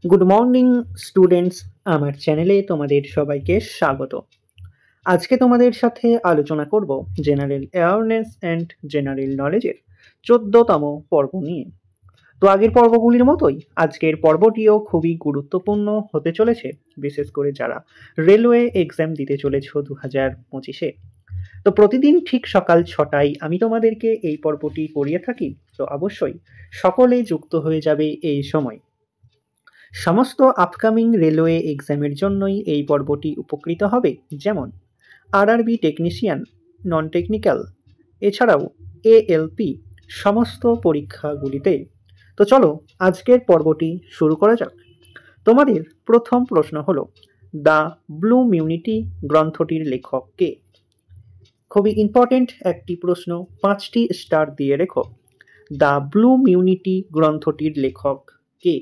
Good morning students, আমার চ্যানেলে তোমাদের সবাইকে স্বাগত। আজকে তোমাদের সাথে আলোচনা করব জেনারেল অ্যাওয়ারনেস অ্যান্ড জেনারেল নলেজের 14তম পর্ব নিয়ে। তো আগের পর্বগুলির মতোই আজকের পর্বটিও খুবই গুরুত্বপূর্ণ হতে চলেছে, বিশেষ করে যারা রেলওয়ে এক্সাম দিতে চলেছ 2025-এ। তো প্রতিদিন ঠিক সকাল 6টায় আমি তোমাদেরকে এই পর্বটি করিয়ে থাকি, তো অবশ্যই সকলেই যুক্ত হয়ে যাবে এই সময়। সমস্ত আপকামিং রেলওয়ে এক্সামের জন্যই এই পর্বটি উপকৃত হবে, যেমন আরআরবি টেকনিশিয়ান, নন টেকনিক্যাল, এছাড়াও এএলপি সমস্ত পরীক্ষাগুলিতে। তো চলো আজকের পর্বটি শুরু করা যাক। তোমাদের প্রথম প্রশ্ন হলো, দ্য ব্লু মিউনিটি গ্রন্থটির লেখক কে? খুবই ইম্পর্টেন্ট একটি প্রশ্ন, 5টি স্টার দিয়ে রেখো। দ্য ব্লু মিউনিটি গ্রন্থটির লেখক কে?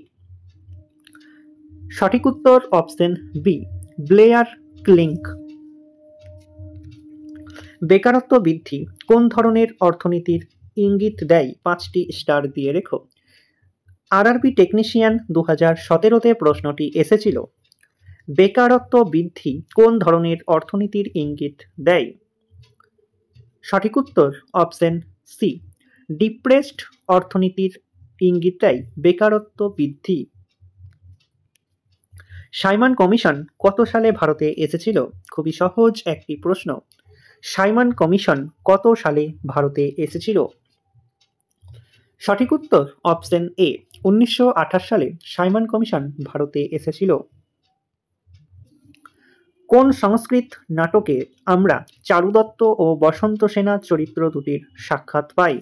সঠিক উত্তর অপশন বি, ব্লেয়ার ক্লিঙ্ক। বেকারত্ব বৃদ্ধি কোন ধরনের অর্থনীতির ইঙ্গিত দেয়? 5টি স্টার দিয়ে রেখো। আরআরবি টেকনিশিয়ান 2017-তে প্রশ্নটি এসেছিল। বেকারত্ব বৃদ্ধি কোন ধরনের অর্থনীতির ইঙ্গিত দেয়? সঠিক উত্তর অপশন সি, ডিপ্রেসড অর্থনীতির ইঙ্গিত দেয় বেকারত্ব বৃদ্ধি। সাইমন কমিশন কত সালে ভারতে এসেছিল? খুবই সহজ একটি প্রশ্ন। সাইমন কমিশন কত সালে ভারতে এসেছিল? সঠিক উত্তর অপশন এ, 1928 সালে সাইমন কমিশন ভারতে এসেছিল। কোন সংস্কৃত নাটকে আমরা চারু দত্ত ও বসন্ত সেনা চরিত্র দুটির সাক্ষাৎ পাই?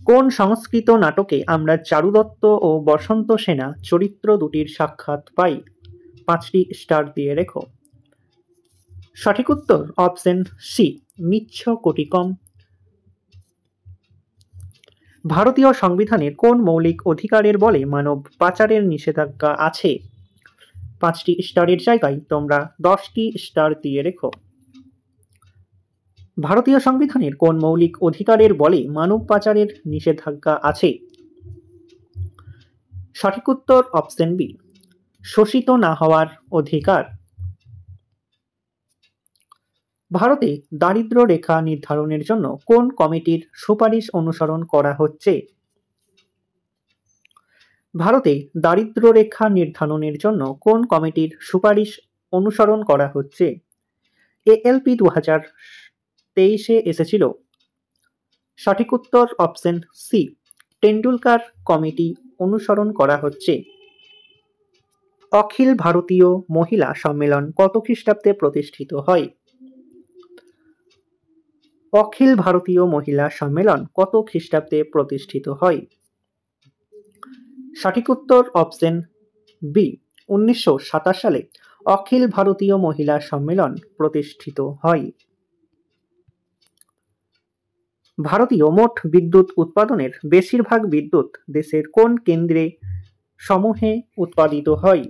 কোন সংস্কৃত নাটকে আমরা চারু দত্ত ও বসন্ত সেনা চরিত্র দুটির সাক্ষাৎ পাই? 5টি স্টার দিয়ে রেখো। সঠিক উত্তর অপশন সি, মিচ্ছ কোটিকম। ভারতীয় সংবিধানের কোন মৌলিক অধিকারের বলে মানব পাচারের নিষেধাজ্ঞা আছে? 5টি স্টারের জায়গায় তোমরা 10টি স্টার দিয়ে রেখো। ভারতীয় সংবিধানের কোন মৌলিক অধিকারের বলে মানব পাচারের নিষেধাজ্ঞা আছে? সঠিক উত্তর অপশন বি, শোষিত না হওয়ার অধিকার। ভারতে দারিদ্র্য রেখা নির্ধারণের জন্য কোন কমিটির সুপারিশ অনুসরণ করা হচ্ছে? ভারতে দারিদ্র্য রেখা নির্ধারণের জন্য কোন কমিটির সুপারিশ অনুসরণ করা হচ্ছে? এএলপি 2023-এ এসেছিল। সঠিক উত্তর অপশন সি, টেন্ডুলকার কমিটি অনুসরণ করা হচ্ছে। অখিল ভারতীয় মহিলা সম্মেলন কত খ্রিস্টাব্দে প্রতিষ্ঠিত হয়? অখিল ভারতীয় মহিলা সম্মেলন কত খ্রিস্টাব্দে প্রতিষ্ঠিত হয়? সঠিক উত্তর অপশন বি, 1927 সালে অখিল ভারতীয় মহিলা সম্মেলন প্রতিষ্ঠিত হয়। ভারতীয় মোট বিদ্যুৎ উৎপাদনের বেশিরভাগ বিদ্যুৎ দেশের কোন কেন্দ্রে সমূহে উৎপাদিত হয়?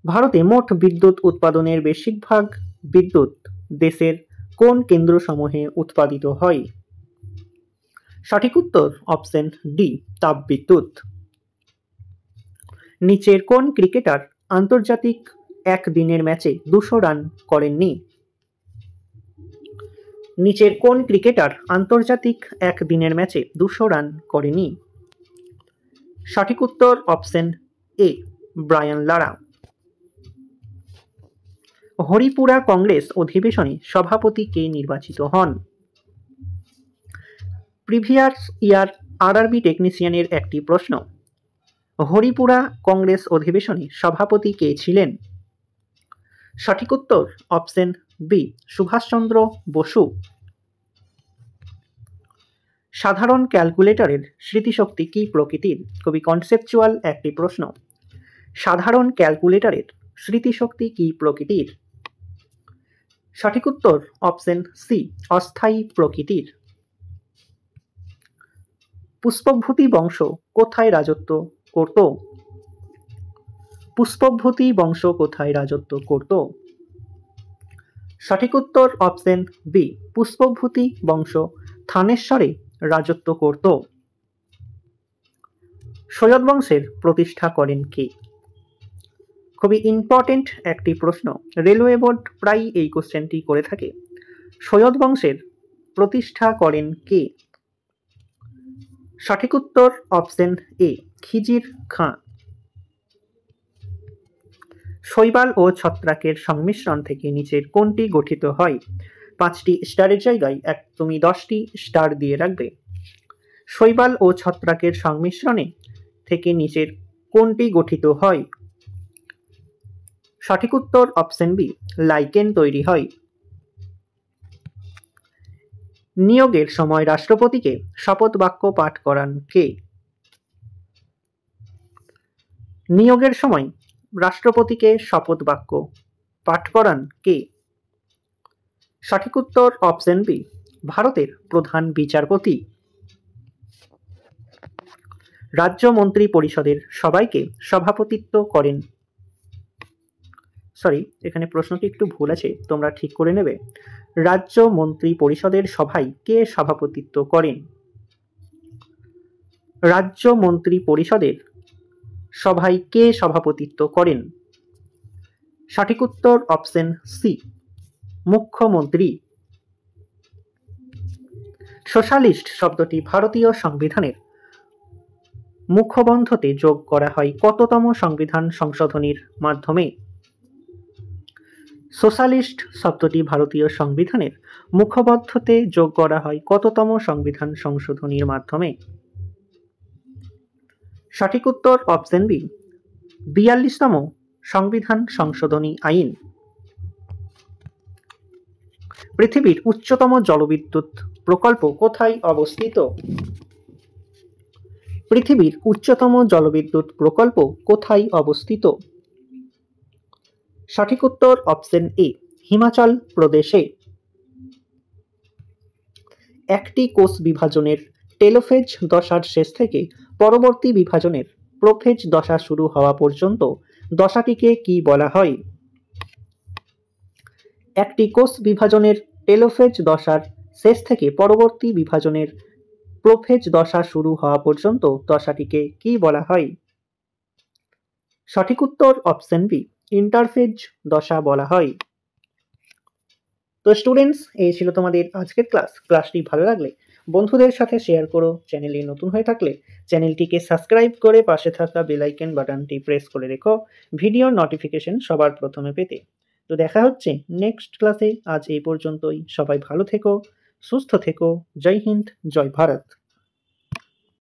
ভারতে মোট বিদ্যুৎ উৎপাদনের বেশিরভাগ বিদ্যুৎ দেশের কোন কেন্দ্রসমূহে উৎপাদিত হয়? সঠিক উত্তর অপশন ডি, তাপবিদ্যুৎ। নিচের কোন ক্রিকেটার আন্তর্জাতিক একদিনের ম্যাচে 200 রান করেননি? নিচের কোন ক্রিকেটার আন্তর্জাতিক একদিনের ম্যাচে 200 রান করেনি? সঠিক উত্তর option A, Brian Lara. Haripura Congress অধিবেশনে সভাপতি কে নির্বাচিত হন? প্রিভিয়াস ইয়ার আরআরবি টেকনিশিয়ানের একটি প্রশ্ন। হরিপুরা কংগ্রেস অধিবেশনে সভাপতি কে ছিলেন? সঠিক উত্তর অপশন বি, সুভাষচন্দ্র বসু। সাধারণ ক্যালকুলেটরের স্মৃতিশক্তি কি প্রকৃতির? খুবই কনসেপচুয়াল একটি প্রশ্ন। সাধারণ ক্যালকুলেটরের স্মৃতিশক্তি কি প্রকৃতির? সঠিক উত্তর অপশন সি, অস্থায়ী প্রকৃতির। পুষ্পভূতি বংশ কোথায় রাজত্ব করত? পুষ্পভূতি বংশ কোথায় রাজত্ব করত? সঠিক উত্তর অপশন বি, পুষ্পভূতি বংশ থানেশ্বরে রাজত্ব করত। সৈয়দ বংশের প্রতিষ্ঠা করেন কে? খুবই ইম্পর্টেন্ট একটি প্রশ্ন, রেলওয়ে বোর্ড প্রায় এই কোশ্চেনটি করে থাকে। সৈয়দ বংশের প্রতিষ্ঠা করেন কে? সঠিক উত্তর অপশন এ, খিজির খাঁ। শৈবাল ও ছত্রাকের সংমিশ্রণ থেকে নিচের কোনটি গঠিত হয়? 5টি স্টারের জায়গায় তুমি 10টি স্টার দিয়ে রাখবে। শৈবাল ও ছত্রাকের সংমিশ্রণে থেকে নিচের কোনটি গঠিত হয়? সঠিক উত্তর অপশন বি, লাইকেন তৈরি হয়। নিয়োগের সময় রাষ্ট্রপতিকে শপথ বাক্য পাঠ করান কে? নিয়োগের সময় রাষ্ট্রপতিকে শপথ বাক্য পাঠ করান কে? সঠিক উত্তর অপশন বি, ভারতের প্রধান বিচারপতি। রাজ্য মন্ত্রী পরিষদের সবাইকে সভাপতিত্ব করেন, এখানে প্রশ্নটি একটু ভুল আছে, তোমরা ঠিক করে নেবে। রাজ্য মন্ত্রী পরিষদের সভায় কে সভাপতিত্ব করেন? রাজ্য মন্ত্রী পরিষদের সভায় কে সভাপতিত্ব করেন? সঠিক উত্তর অপশন সি, মুখ্যমন্ত্রী। সোশ্যালিস্ট শব্দটি ভারতীয় সংবিধানের মুখবন্ধতে যোগ করা হয় কততম সংবিধান সংশোধনীর মাধ্যমে? সোশ্যালিস্ট শব্দটি ভারতীয় সংবিধানের মুখবন্ধতে যোগ করা হয় কততম সংবিধান সংশোধনীর মাধ্যমে? সঠিক উত্তর অপশন বি, 42তম সংবিধান সংশোধনী আইন। পৃথিবীর উচ্চতম জলবিদ্যুৎ প্রকল্প কোথায় অবস্থিত? পৃথিবীর উচ্চতম জলবিদ্যুৎ প্রকল্প কোথায় অবস্থিত? সঠিক উত্তর অপশন এ, হিমাচল প্রদেশে। একটি কোষ বিভাজনের টেলোফেজ দশার শেষ থেকে পরবর্তী বিভাজনের প্রোফেজ দশা শুরু হওয়া পর্যন্ত দশাটিকে কি বলা হয়? একটি কোষ বিভাজনের টেলোফেজ দশার শেষ থেকে পরবর্তী বিভাজনের প্রোফেজ দশা শুরু হওয়া পর্যন্ত দশাটিকে কি বলা হয়? সঠিক উত্তর অপশন বি, ইন্টারফেজ দশা বলা হয়। তো স্টুডেন্টস, এই ছিল তোমাদের আজকের ক্লাসটি ভালো লাগলে বন্ধুদের সাথে শেয়ার করো। চ্যানেলে নতুন হয়ে থাকলে চ্যানেলটিকে সাবস্ক্রাইব করে পাশে থাকা বেল আইকন বাটনটি প্রেস করে রেখো ভিডিওর নোটিফিকেশন সবার প্রথমে পেতে। তো দেখা হচ্ছে নেক্সট ক্লাসে। আজ এই পর্যন্তই। সবাই ভালো থেকো, সুস্থ থেকো। জয় হিন্দ, জয় ভারত।